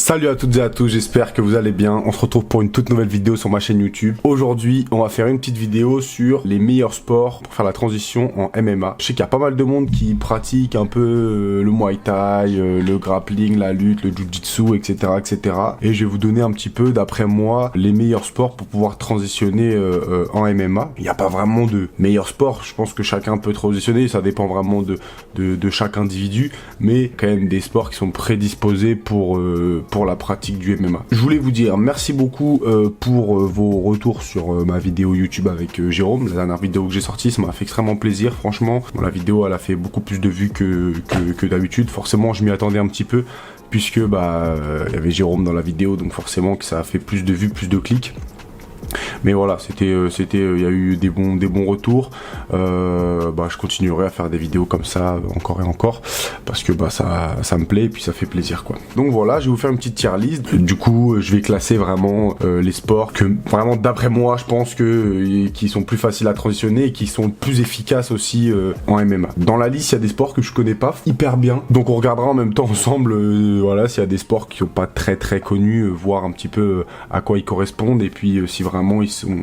Salut à toutes et à tous, j'espère que vous allez bien. On se retrouve pour une toute nouvelle vidéo sur ma chaîne YouTube. Aujourd'hui, on va faire une petite vidéo sur les meilleurs sports pour faire la transition en MMA. Je sais qu'il y a pas mal de monde qui pratique un peu le Muay Thai, le grappling, la lutte, le Jiu-Jitsu, etc., etc. Et je vais vous donner un petit peu, d'après moi, les meilleurs sports pour pouvoir transitionner en MMA. Il n'y a pas vraiment de meilleurs sports. Je pense que chacun peut transitionner. Ça dépend vraiment de chaque individu. Mais quand même des sports qui sont prédisposés pour la pratique du MMA. Je voulais vous dire merci beaucoup pour vos retours sur ma vidéo YouTube avec Jérôme, la dernière vidéo que j'ai sortie, ça m'a fait extrêmement plaisir, franchement. Bon, la vidéo elle a fait beaucoup plus de vues que d'habitude, forcément je m'y attendais un petit peu, puisque il y avait Jérôme dans la vidéo, donc forcément que ça a fait plus de vues, plus de clics. Mais voilà, il y a eu des bons retours. Je continuerai à faire des vidéos comme ça encore et encore parce que ça me plaît et puis ça fait plaisir quoi. Donc voilà, je vais vous faire une petite tier list. Du coup, je vais classer vraiment les sports que vraiment d'après moi, je pense que qui sont plus faciles à transitionner et qui sont plus efficaces aussi en MMA. Dans la liste, il y a des sports que je connais pas hyper bien. Donc on regardera en même temps ensemble voilà, s'il y a des sports qui sont pas très connus, voir un petit peu à quoi ils correspondent et puis si vraiment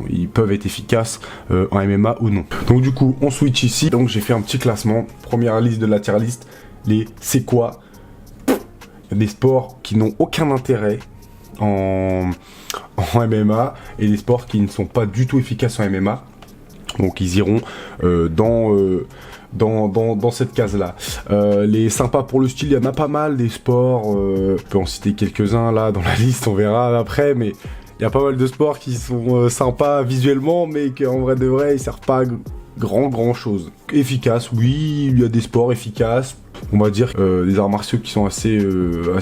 ils peuvent être efficaces en MMA ou non. Donc du coup on switch ici, donc j'ai fait un petit classement, première liste de la tier list, c'est quoi. Il y a des sports qui n'ont aucun intérêt en MMA et des sports qui ne sont pas du tout efficaces en MMA, donc ils iront dans cette case là. Les sympas pour le style, il y en a pas mal des sports, on peut en citer quelques-uns là dans la liste, on verra après, mais il y a pas mal de sports qui sont sympas visuellement, mais qu'en vrai de vrai, ils servent pas à grand chose. Efficace, oui, il y a des sports efficaces. On va dire des arts martiaux qui sont assez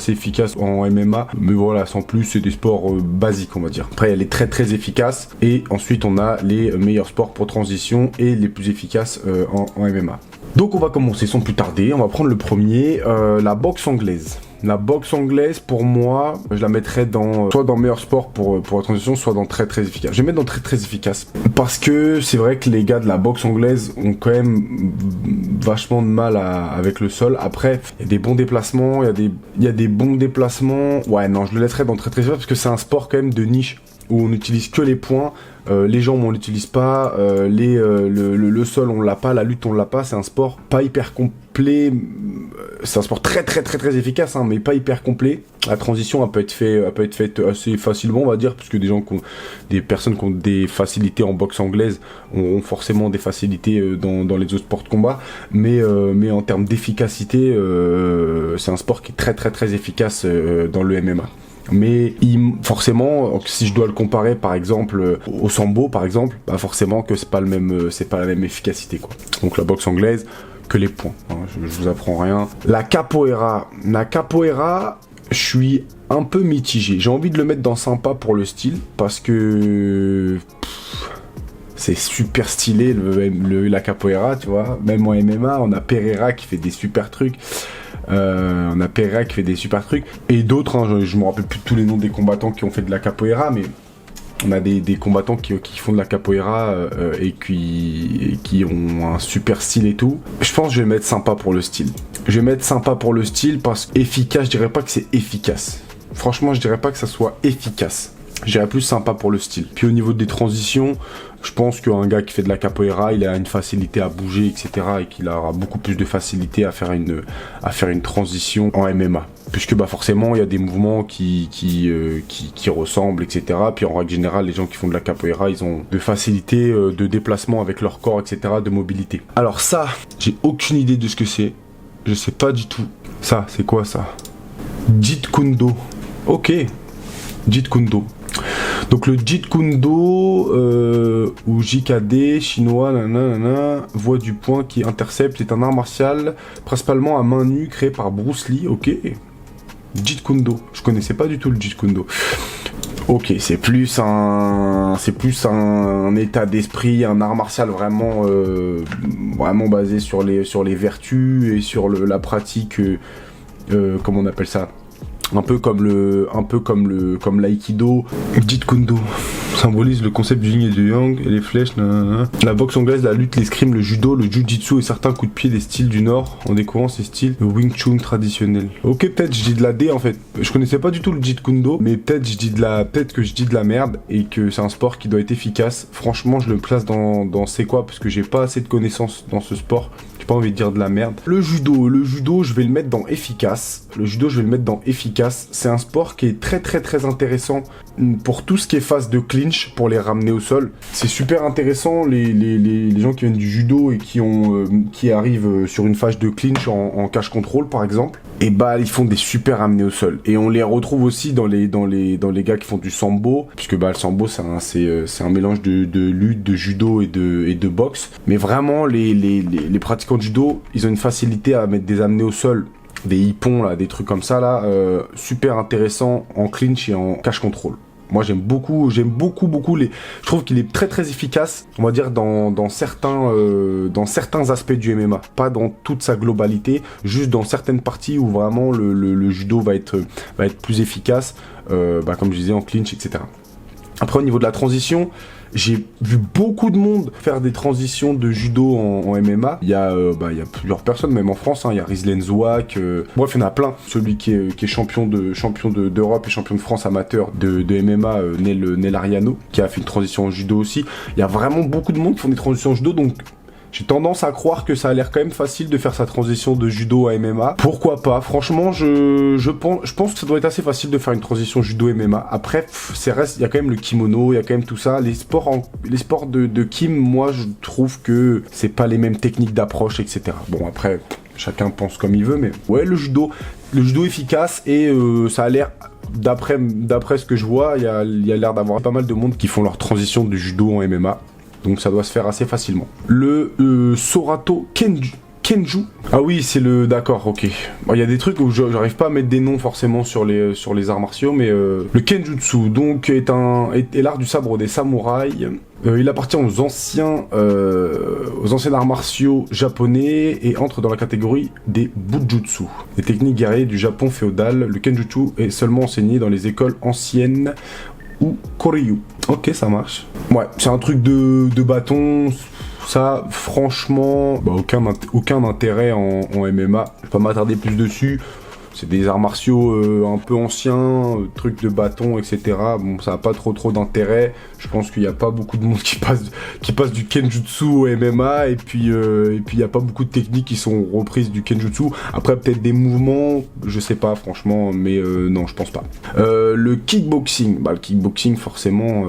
efficaces en MMA. Mais voilà, sans plus, c'est des sports basiques, on va dire. Après, elle est très efficace. Et ensuite, on a les meilleurs sports pour transition et les plus efficaces en MMA. Donc, on va commencer sans plus tarder. On va prendre le premier, la boxe anglaise. La boxe anglaise, pour moi, je la mettrais soit dans meilleur sport pour la transition, soit dans très efficace. Je vais mettre dans très efficace. Parce que c'est vrai que les gars de la boxe anglaise ont quand même vachement de mal avec le sol. Après, il y a des bons déplacements, il y a des bons déplacements. Ouais, non, je le laisserai dans très efficace parce que c'est un sport quand même de niche où on n'utilise que les poings. Les jambes on l'utilise pas, le sol on l'a pas, la lutte on l'a pas, c'est un sport pas hyper complet, c'est un sport très efficace hein, mais pas hyper complet. La transition elle peut être faite assez facilement on va dire, puisque des personnes qui ont des facilités en boxe anglaise auront forcément des facilités dans les autres sports de combat, mais en termes d'efficacité c'est un sport qui est très efficace dans le MMA. Mais forcément, si je dois le comparer par exemple au sambo par exemple, forcément que c'est pas la même efficacité quoi. Donc la boxe anglaise, que les points, hein, je vous apprends rien. La capoeira, je suis un peu mitigé. J'ai envie de le mettre dans sympa pour le style parce que c'est super stylé la capoeira, tu vois. Même en MMA, on a Pereira qui fait des super trucs. On a Pereira qui fait des super trucs. Et d'autres, hein, je me rappelle plus de tous les noms des combattants qui ont fait de la capoeira, mais on a des combattants qui font de la capoeira et qui ont un super style et tout. Je pense que je vais mettre sympa pour le style. Je vais mettre sympa pour le style parce qu'efficace, je dirais pas que c'est efficace. Franchement, je dirais pas que ça soit efficace. Je dirais plus sympa pour le style. Puis au niveau des transitions, je pense qu'un gars qui fait de la capoeira, il a une facilité à bouger, etc. Et qu'il aura beaucoup plus de facilité à faire une transition en MMA. Puisque forcément, il y a des mouvements qui ressemblent, etc. Puis en règle générale, les gens qui font de la capoeira, ils ont de facilité de déplacement avec leur corps, etc. De mobilité. Alors ça, j'ai aucune idée de ce que c'est. Je sais pas du tout. Ça, c'est quoi ça? Jeet Kune Do. Ok. Jeet Kune Do. Donc le Jeet Kune Do ou JKD chinois, voie du point qui intercepte, est un art martial principalement à main nue créé par Bruce Lee. Ok. Jeet Kune Do. Je connaissais pas du tout le Jeet Kune Do. Ok, c'est plus un état d'esprit, un art martial vraiment basé sur les vertus et sur la pratique, comment on appelle ça, comme l'aïkido. Jeet Kune Do symbolise le concept du yin et du yang et les flèches. Nanana. La boxe anglaise, la lutte, l'escrime, le judo, le jujitsu et certains coups de pied des styles du Nord en découvrant ces styles le Wing Chun traditionnel. Ok, peut-être je dis de la D en fait. Je connaissais pas du tout le Jeet Kune Do, mais peut-être que je dis de la merde et que c'est un sport qui doit être efficace. Franchement, je le place dans c'est quoi parce que j'ai pas assez de connaissances dans ce sport. J'ai pas envie de dire de la merde. Le judo, je vais le mettre dans efficace. C'est un sport qui est très très très intéressant pour tout ce qui est phase de clinch, pour les ramener au sol. C'est super intéressant, les gens qui viennent du judo et qui arrivent sur une phase de clinch en cache contrôle par exemple. Et bah ils font des super ramenés au sol. Et on les retrouve aussi dans les gars qui font du sambo, puisque bah le sambo c'est un mélange de lutte, de judo et de boxe. Mais vraiment les pratiquants de judo, ils ont une facilité à mettre des amenés au sol, des hippons là, des trucs comme ça là, super intéressant en clinch et en cache contrôle. Moi j'aime beaucoup je trouve qu'il est très très efficace, on va dire dans certains aspects du MMA, pas dans toute sa globalité, juste dans certaines parties où vraiment le judo va être plus efficace, comme je disais en clinch, etc. Après au niveau de la transition, j'ai vu beaucoup de monde faire des transitions de judo en MMA. Il y a plusieurs personnes, même en France. Il y a Rizlen Zouak. Bref, il y en a plein. Celui qui est champion d'Europe et champion de France amateur de MMA, Nel Ariano, qui a fait une transition en judo aussi. Il y a vraiment beaucoup de monde qui font des transitions en judo, donc j'ai tendance à croire que ça a l'air quand même facile de faire sa transition de judo à MMA. Pourquoi pas? Franchement, je pense que ça doit être assez facile de faire une transition judo-MMA. Après, il y a quand même le kimono, il y a quand même tout ça. Les sports de Kim, moi, je trouve que c'est pas les mêmes techniques d'approche, etc. Bon, après, chacun pense comme il veut, mais ouais, le judo efficace et ça a l'air... D'après ce que je vois, il y a l'air d'avoir pas mal de monde qui font leur transition du judo en MMA. Donc ça doit se faire assez facilement. Le Sorato Kenju. Ah oui, c'est le... D'accord, ok. Il y a des trucs où j'arrive pas à mettre des noms forcément sur les arts martiaux, mais le Kenjutsu, donc, est l'art du sabre des samouraïs. Il appartient aux anciens arts martiaux japonais et entre dans la catégorie des Bujutsu. Les techniques guerrières du Japon féodal, le Kenjutsu est seulement enseigné dans les écoles anciennes ou Koryu. Ok, ça marche. Ouais, c'est un truc de bâton. Ça, franchement, aucun intérêt en MMA. Je vais pas m'attarder plus dessus. C'est des arts martiaux un peu anciens, trucs de bâton, etc. Bon, ça n'a pas trop d'intérêt. Je pense qu'il n'y a pas beaucoup de monde qui passe du Kenjutsu au MMA. Et puis il n'y a pas beaucoup de techniques qui sont reprises du Kenjutsu. Après, peut-être des mouvements, je sais pas, franchement. Mais non, je pense pas. Le kickboxing. Le kickboxing, forcément,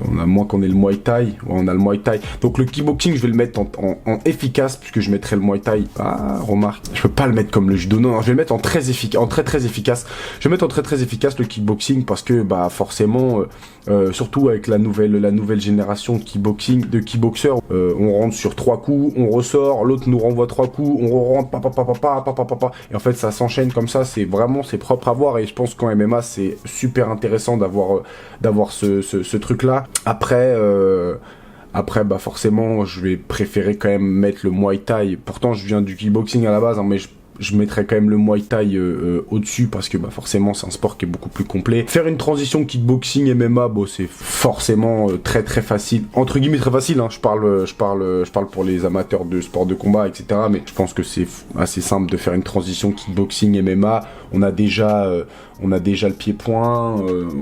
on a moins qu'on ait le Muay Thai. Ouais, on a le Muay Thai. Donc le kickboxing, je vais le mettre en efficace, puisque je mettrai le Muay Thai. Ah, remarque. Je peux pas le mettre comme le judo. Non, je vais le mettre en très efficace. Je vais mettre en très efficace le kickboxing parce que forcément, surtout avec la nouvelle génération de kickboxers, on rentre sur 3 coups, on ressort, l'autre nous renvoie 3 coups, on rentre, et en fait ça s'enchaîne comme ça. C'est propre à voir et je pense qu'en MMA c'est super intéressant d'avoir ce truc là. Après, forcément, je vais préférer quand même mettre le Muay Thai. Pourtant, je viens du kickboxing à la base, mais je mettrais quand même le Muay Thai au-dessus parce que forcément c'est un sport qui est beaucoup plus complet. Faire une transition kickboxing MMA, c'est forcément très facile, entre guillemets très facile, hein. Je parle pour les amateurs de sport de combat, etc. Mais je pense que c'est assez simple de faire une transition kickboxing MMA. On a déjà le pied-point,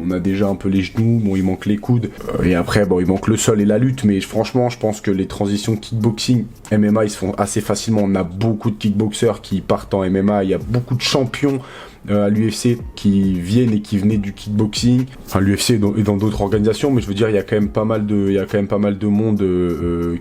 on a déjà un peu les genoux, bon il manque les coudes, et après il manque le sol et la lutte, mais franchement je pense que les transitions kickboxing MMA ils se font assez facilement. On a beaucoup de kickboxers qui partent en MMA, il y a beaucoup de champions à l'UFC qui viennent et qui venaient du kickboxing, enfin l'UFC et dans d'autres organisations, mais je veux dire il y a quand même pas mal de monde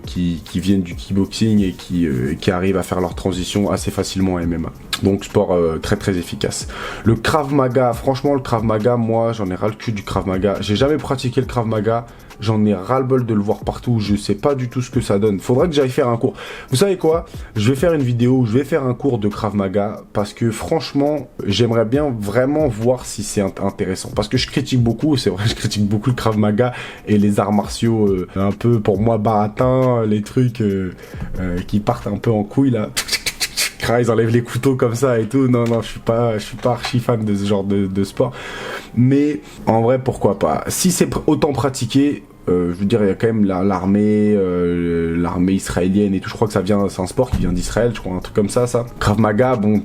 qui viennent du kickboxing et qui arrivent à faire leur transition assez facilement en MMA. Donc sport très efficace. Le Krav Maga, franchement le Krav Maga, moi j'en ai ras le cul du Krav Maga. J'ai jamais pratiqué le Krav Maga, j'en ai ras le bol de le voir partout, je sais pas du tout ce que ça donne. Faudrait que j'aille faire un cours. Vous savez quoi? Je vais faire une vidéo où je vais faire un cours de Krav Maga parce que franchement j'aimerais bien vraiment voir si c'est intéressant. Parce que je critique beaucoup, c'est vrai, je critique beaucoup le Krav Maga et les arts martiaux un peu pour moi baratins, les trucs qui partent un peu en couille là. ils enlèvent les couteaux comme ça et tout. Non, je suis pas archi fan de ce genre de sport. Mais en vrai, pourquoi pas. Si c'est autant pratiqué, je veux dire, il y a quand même l'armée israélienne et tout. Je crois que c'est un sport qui vient d'Israël, je crois, un truc comme ça. Krav Maga, bon,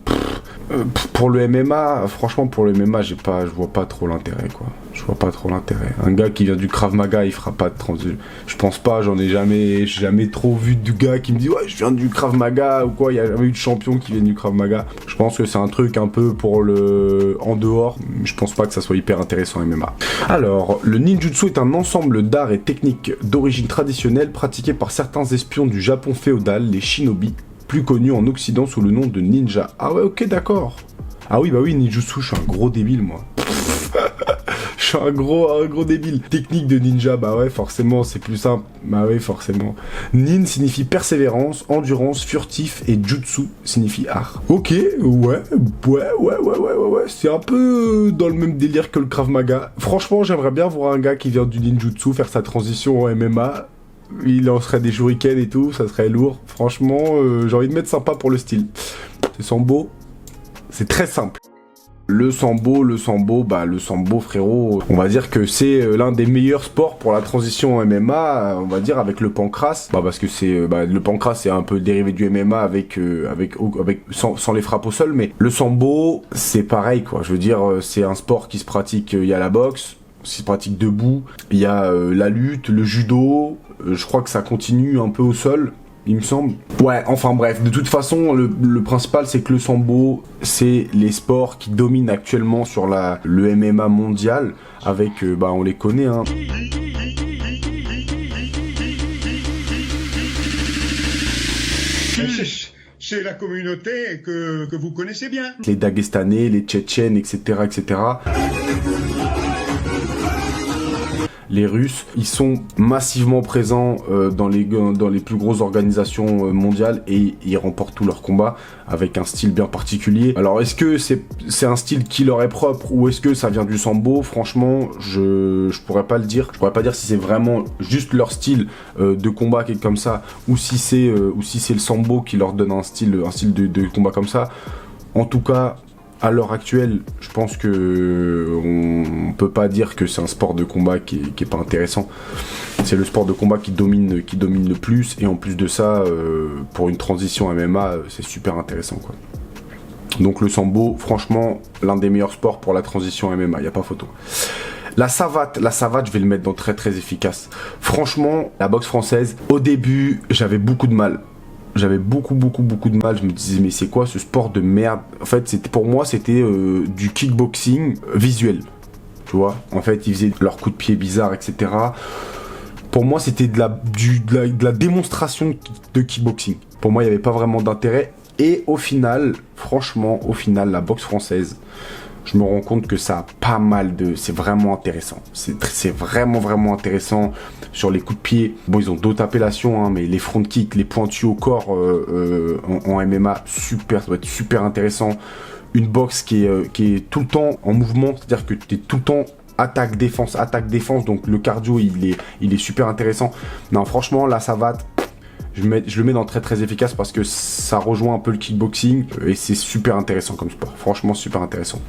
pour le MMA, franchement, je vois pas trop l'intérêt, quoi. Je vois pas trop l'intérêt. Un gars qui vient du Krav Maga, il fera pas de transition. Je pense pas, j'ai jamais trop vu de gars qui me dit ouais, je viens du Krav Maga ou quoi. Il y a jamais eu de champion qui vient du Krav Maga. Je pense que c'est un truc un peu en dehors. Je pense pas que ça soit hyper intéressant en MMA. Alors, le ninjutsu est un ensemble d'arts et techniques d'origine traditionnelle pratiqués par certains espions du Japon féodal, les shinobi, plus connus en Occident sous le nom de ninja. Ah ouais, ok, d'accord. Ah oui, bah oui, ninjutsu, je suis un gros débile, moi. Je suis un gros débile. Technique de ninja, bah ouais, forcément, c'est plus simple. Bah ouais, forcément. Nin signifie persévérance, endurance, furtif, et jutsu signifie art. Ok, ouais. C'est un peu dans le même délire que le Krav Maga. Franchement, j'aimerais bien voir un gars qui vient du ninjutsu faire sa transition en MMA. Il lancerait des shurikens et tout, ça serait lourd. Franchement, j'ai envie de mettre sympa pour le style. C'est sambo. C'est très simple. Le sambo, frérot, on va dire que c'est l'un des meilleurs sports pour la transition en MMA, on va dire avec le pancrace. Parce que le pancrace c'est un peu dérivé du MMA sans les frappes au sol, mais le sambo, c'est pareil, quoi. Je veux dire, c'est un sport qui se pratique, il y a la boxe, qui se pratique debout, il y a la lutte, le judo, je crois que ça continue un peu au sol. Il me semble. Ouais, enfin bref, de toute façon, le principal, c'est que le sambo, c'est les sports qui dominent actuellement sur le MMA mondial, avec, on les connaît, hein. C'est la communauté que vous connaissez bien. Les Dagestanais, les Tchétchènes, etc., etc. Les Russes, ils sont massivement présents dans les plus grosses organisations mondiales et ils remportent tous leurs combats avec un style bien particulier. Alors est-ce que c'est un style qui leur est propre ou est-ce que ça vient du sambo? Franchement, je pourrais pas le dire. Je pourrais pas dire si c'est vraiment juste leur style de combat qui est comme ça ou si c'est le sambo qui leur donne un style de combat comme ça. En tout cas, à l'heure actuelle, je pense que on peut pas dire que c'est un sport de combat qui est pas intéressant. C'est le sport de combat qui domine le plus, et en plus de ça, pour une transition MMA, c'est super intéressant, quoi. Donc le sambo, franchement, l'un des meilleurs sports pour la transition MMA, y a pas photo. La savate, je vais le mettre dans très très efficace. Franchement, la boxe française, au début, j'avais beaucoup de mal. J'avais beaucoup de mal, je me disais mais c'est quoi ce sport de merde? En fait pour moi c'était du kickboxing visuel, tu vois. En fait ils faisaient leurs coups de pied bizarres, etc. Pour moi c'était de la démonstration de kickboxing. Pour moi il n'y avait pas vraiment d'intérêt. Et au final, franchement, la boxe française, je me rends compte que ça a pas mal c'est vraiment intéressant. C'est vraiment intéressant sur les coups de pied. Bon, ils ont d'autres appellations, hein, mais les front kicks, les pointus au corps en MMA, ça doit être super intéressant. Une boxe qui est tout le temps en mouvement, c'est-à-dire que tu es tout le temps attaque, défense, donc le cardio, il est super intéressant. Non, franchement, la savate, je le mets dans très très efficace parce que ça rejoint un peu le kickboxing et c'est super intéressant comme sport. Franchement, super intéressant.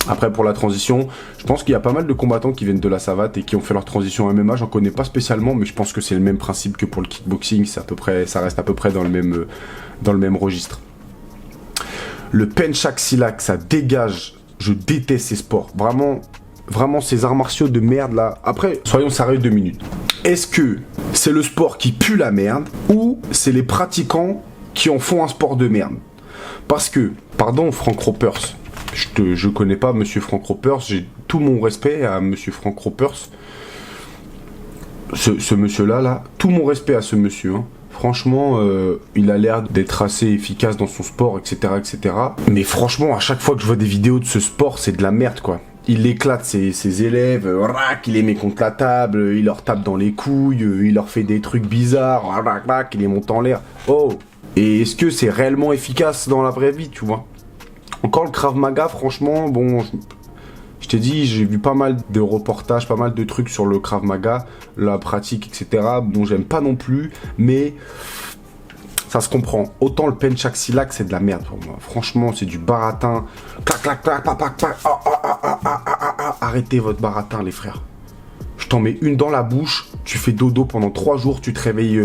Après pour la transition, je pense qu'il y a pas mal de combattants qui viennent de la savate et qui ont fait leur transition en MMA, j'en connais pas spécialement, mais je pense que c'est le même principe que pour le kickboxing, ça reste à peu près dans le même registre. Le penchak silak, ça dégage, je déteste ces sports, vraiment ces arts martiaux de merde là. Après, soyons sérieux 2 minutes. Est-ce que c'est le sport qui pue la merde ou c'est les pratiquants qui en font un sport de merde? Parce que, pardon Frank Ropers, je connais pas Monsieur Frank Ropers, j'ai tout mon respect à Monsieur Frank Ropers. Ce monsieur-là, tout mon respect à ce monsieur. Hein. Franchement, il a l'air d'être assez efficace dans son sport, etc., etc. Mais franchement, à chaque fois que je vois des vidéos de ce sport, c'est de la merde, quoi. Il éclate ses élèves, il les met contre la table, il leur tape dans les couilles, il leur fait des trucs bizarres, il les monte en l'air. Oh! Et est-ce que c'est réellement efficace dans la vraie vie, tu vois? Encore le Krav Maga, franchement, bon, je t'ai dit, j'ai vu pas mal de reportages, pas mal de trucs sur le Krav Maga, la pratique, etc. Bon, j'aime pas non plus, mais ça se comprend. Autant le penchaxilac, c'est de la merde pour moi. Franchement, c'est du baratin. Clac, clac, clac, clac, clac, clac. Arrêtez votre baratin, les frères. Je t'en mets une dans la bouche, tu fais dodo pendant 3 jours, tu te réveilles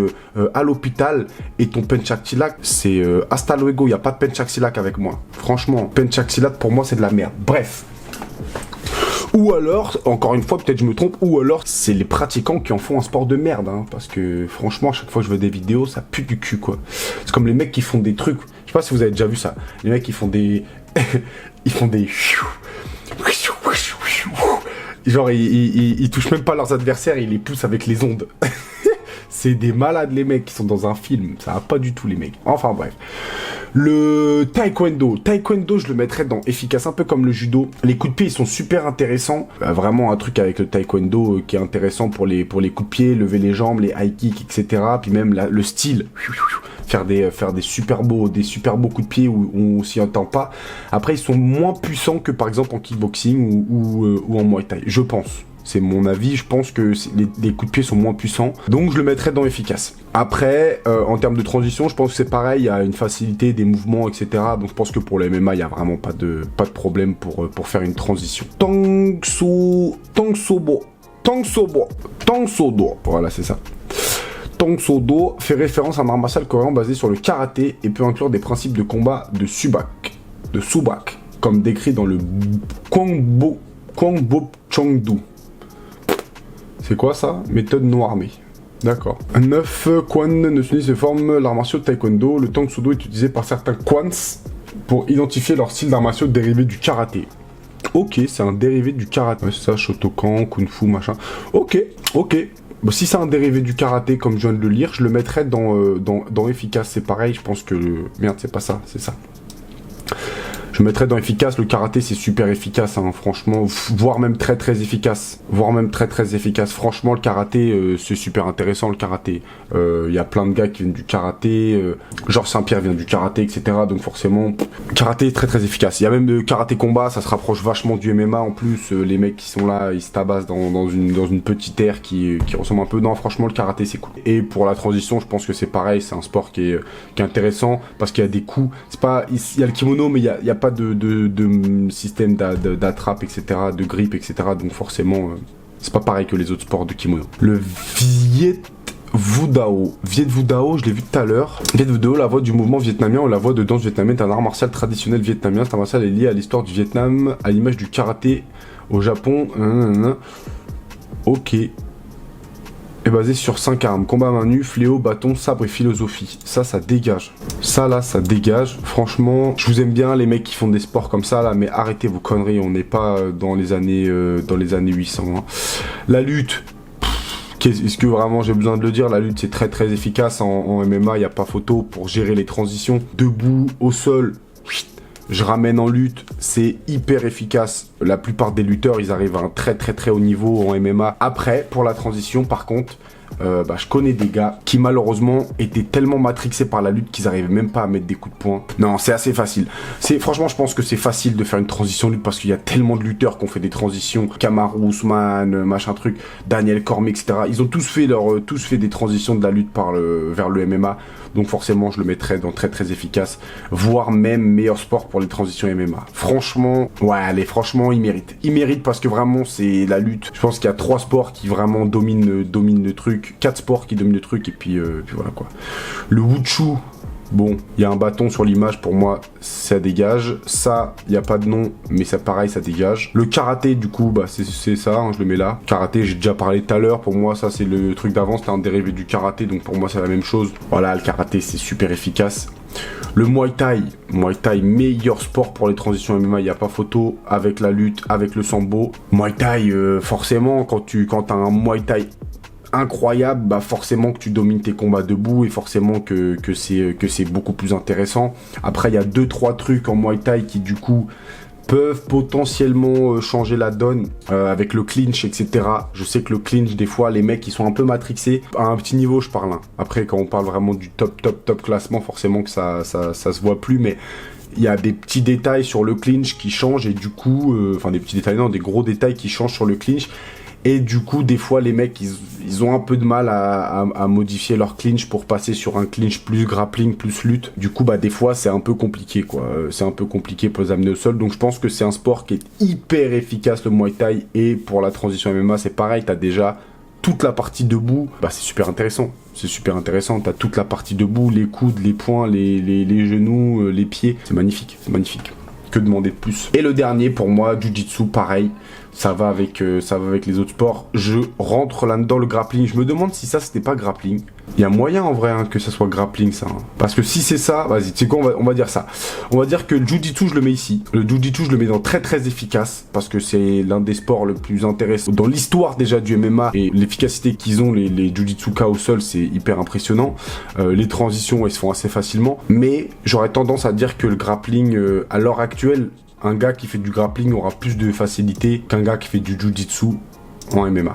à l'hôpital et ton penchaxilac, c'est hasta luego, il n'y a pas de penchaxilac avec moi. Franchement, penchaxilac pour moi c'est de la merde. Bref. Ou alors, encore une fois, peut-être je me trompe, ou alors c'est les pratiquants qui en font un sport de merde, hein, parce que franchement, à chaque fois que je vois des vidéos, ça pue du cul, quoi. C'est comme les mecs qui font des trucs, je sais pas si vous avez déjà vu ça, les mecs qui font des... ils font des... Genre, ils touchent même pas leurs adversaires, ils les poussent avec les ondes. C'est des malades, les mecs, qui sont dans un film. Ça va pas du tout, les mecs. Enfin, bref. Le taekwondo. Taekwondo, je le mettrais dans efficace, un peu comme le judo. Les coups de pied, ils sont super intéressants. Vraiment un truc avec le taekwondo qui est intéressant pour les coups de pied, lever les jambes, les high kicks, etc. Puis même le style. Faire des super beaux coups de pied où on s'y entend pas. Après, ils sont moins puissants que par exemple en kickboxing ou en muay thai, je pense. C'est mon avis, je pense que les coups de pied sont moins puissants. Donc je le mettrais dans efficace. Après, en termes de transition, je pense que c'est pareil, il y a une facilité des mouvements, etc. Donc je pense que pour le MMA, il n'y a vraiment pas de problème pour faire une transition. Tang Sodo. Voilà, c'est ça. Tang Sodo fait référence à un art martial coréen basé sur le karaté et peut inclure des principes de combat de subak, comme décrit dans le Kwangbok Chongdu. C'est quoi ça? Méthode non armée. D'accord. 9 Kwan ne s'unissent et forment l'art martial taekwondo. Le Tang Soo Do est utilisé par certains Kwans pour identifier leur style d'art martial dérivé du karaté. Ok, c'est un dérivé du karaté. Ouais, c'est ça, Shotokan, Kung Fu, machin. Ok. Bon, si c'est un dérivé du karaté, comme je viens de le lire, je le mettrais dans efficace. C'est pareil, je pense que... Merde, c'est pas ça, c'est ça. Je mettrais dans efficace, le karaté c'est super efficace, hein, franchement, voire même très efficace. Franchement, le karaté c'est super intéressant, le karaté. Y a plein de gars qui viennent du karaté, Georges Saint-Pierre vient du karaté, etc. Donc forcément, karaté est très efficace. Il y a même le karaté combat, ça se rapproche vachement du MMA en plus. Les mecs qui sont là, ils se tabassent dans une petite aire qui ressemble un peu. Non, franchement, le karaté c'est cool. Et pour la transition, je pense que c'est pareil, c'est un sport qui est intéressant parce qu'il y a des coups. C'est pas, il y a le kimono, mais il y a pas de système d'attrape, etc., de grip, etc. Donc forcément, c'est pas pareil que les autres sports de kimono. Le Viet Vu Dao, je l'ai vu tout à l'heure. Viet Vu Dao, la voix du mouvement vietnamien ou la voix de danse vietnamienne est un art martial traditionnel vietnamien. Cet art martial est lié à l'histoire du Vietnam, à l'image du karaté au Japon. Ok. Est basé sur 5 armes, combat à main nue, fléau, bâton, sabre et philosophie. Ça dégage. Ça dégage. Franchement, je vous aime bien les mecs qui font des sports comme ça là, mais arrêtez vos conneries, on n'est pas dans les années 800. Hein. La lutte, est-ce que vraiment j'ai besoin de le dire, la lutte c'est très efficace en MMA, il n'y a pas photo pour gérer les transitions. Debout, au sol, je ramène en lutte, c'est hyper efficace. La plupart des lutteurs, ils arrivent à un très haut niveau en MMA. Après, pour la transition, par contre, je connais des gars qui malheureusement étaient tellement matrixés par la lutte qu'ils arrivaient même pas à mettre des coups de poing. Non, c'est assez facile. Franchement, je pense que c'est facile de faire une transition lutte parce qu'il y a tellement de lutteurs qui ont fait des transitions. Kamaru Usman, machin truc, Daniel Cormier, etc. Ils ont tous fait des transitions de la lutte vers le MMA. Donc forcément, je le mettrais dans très efficace, voire même meilleur sport pour les transitions MMA. Franchement, franchement, il mérite. Il mérite parce que vraiment, c'est la lutte. Je pense qu'il y a 3 sports qui vraiment dominent le truc, 4 sports qui dominent le truc, et puis voilà quoi. Le Wushu, bon, il y a un bâton sur l'image, pour moi, ça dégage. Ça, il n'y a pas de nom, mais ça pareil, ça dégage. Le karaté, du coup, c'est ça, hein, je le mets là. Karaté, j'ai déjà parlé tout à l'heure. Pour moi, ça, c'est le truc d'avant, c'était un dérivé du karaté, donc pour moi, c'est la même chose. Voilà, le karaté, c'est super efficace. Le Muay Thai, meilleur sport pour les transitions MMA, il n'y a pas photo, avec la lutte, avec le sambo. Muay Thai, forcément, quand t'as un Muay Thai incroyable, forcément que tu domines tes combats debout et forcément que c'est beaucoup plus intéressant. Après, il y a 2-3 trucs en Muay Thai qui du coup peuvent potentiellement changer la donne avec le clinch, etc. Je sais que le clinch, des fois, les mecs, ils sont un peu matrixés. À un petit niveau, je parle. Hein. Après, quand on parle vraiment du top classement, forcément que ça se voit plus, mais il y a des petits détails sur le clinch qui changent et du coup, des petits détails, non, des gros détails qui changent sur le clinch. Et du coup, des fois, les mecs, ils ont un peu de mal à modifier leur clinch pour passer sur un clinch plus grappling, plus lutte. Du coup, bah, des fois, c'est un peu compliqué, quoi. C'est un peu compliqué pour les amener au sol. Donc, je pense que c'est un sport qui est hyper efficace, le Muay Thai. Et pour la transition MMA, c'est pareil. T'as déjà toute la partie debout. Bah, c'est super intéressant. C'est super intéressant. T'as toute la partie debout, les coudes, les poings, les genoux, les pieds. C'est magnifique. C'est magnifique. Que demander de plus? Et le dernier, pour moi, Jiu-Jitsu, pareil. Ça va avec les autres sports. Je rentre là-dedans le grappling. Je me demande si ça, c'était pas grappling. Il y a moyen en vrai que ça soit grappling, ça. Parce que si c'est ça, vas-y, tu sais quoi, on va dire ça. On va dire que le Jiu-Jitsu, je le mets ici. Le Jiu-Jitsu, je le mets dans très très efficace. Parce que c'est l'un des sports le plus intéressant dans l'histoire déjà du MMA. Et l'efficacité qu'ils ont, les Jiu-Jitsuka au sol, c'est hyper impressionnant. Les transitions, elles se font assez facilement. Mais j'aurais tendance à dire que le grappling, à l'heure actuelle, un gars qui fait du grappling aura plus de facilité qu'un gars qui fait du Jiu-Jitsu en MMA.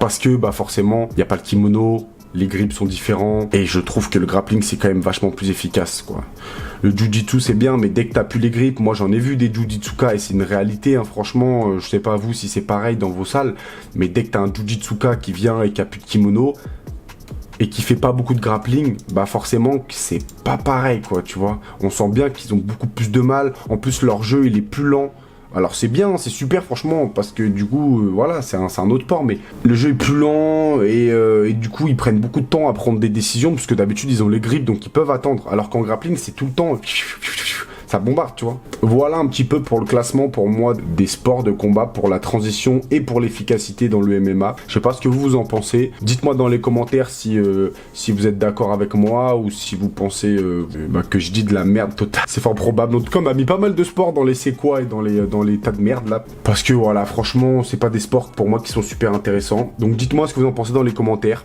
Parce que bah forcément, il n'y a pas le kimono, les grips sont différents, et je trouve que le grappling c'est quand même vachement plus efficace, quoi. Le Jiu-Jitsu c'est bien, mais dès que t'as plus les grips, moi j'en ai vu des Jiu-Jitsuka et c'est une réalité, hein, franchement, je sais pas vous si c'est pareil dans vos salles, mais dès que t'as un Jiu-Jitsuka qui vient et qui a plus de kimono, et qui fait pas beaucoup de grappling, bah forcément c'est pas pareil, quoi, tu vois. On sent bien qu'ils ont beaucoup plus de mal. En plus leur jeu il est plus lent. Alors c'est bien, c'est super franchement, parce que du coup, voilà, c'est un autre sport, mais le jeu est plus lent et du coup ils prennent beaucoup de temps à prendre des décisions, parce que d'habitude ils ont les grips, donc ils peuvent attendre. Alors qu'en grappling c'est tout le temps, ça bombarde, tu vois. Voilà un petit peu pour le classement pour moi des sports de combat, pour la transition et pour l'efficacité dans le MMA. Je sais pas ce que vous en pensez. Dites-moi dans les commentaires si vous êtes d'accord avec moi ou si vous pensez que je dis de la merde totale. C'est fort probable. En tout cas, on m'a mis pas mal de sports dans les c'est quoi et dans les tas de merde là. Parce que voilà, franchement, c'est pas des sports pour moi qui sont super intéressants. Donc dites-moi ce que vous en pensez dans les commentaires.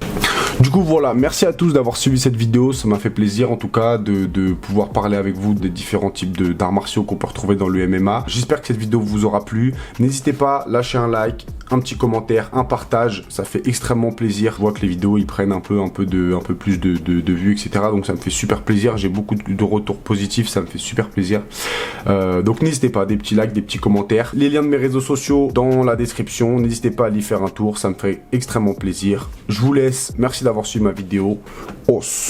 Du coup voilà, merci à tous d'avoir suivi cette vidéo, ça m'a fait plaisir en tout cas de pouvoir parler avec vous des différents types d'arts martiaux qu'on peut retrouver dans le MMA. J'espère que cette vidéo vous aura plu, n'hésitez pas, lâchez un like, un petit commentaire, un partage, ça fait extrêmement plaisir. Je vois que les vidéos ils prennent un peu plus de vues, etc. Donc ça me fait super plaisir, j'ai beaucoup de retours positifs, ça me fait super plaisir. Donc n'hésitez pas, des petits likes, des petits commentaires. Les liens de mes réseaux sociaux dans la description, n'hésitez pas à y faire un tour, ça me ferait extrêmement plaisir. Je vous laisse, merci d'avoir suivi ma vidéo. Os.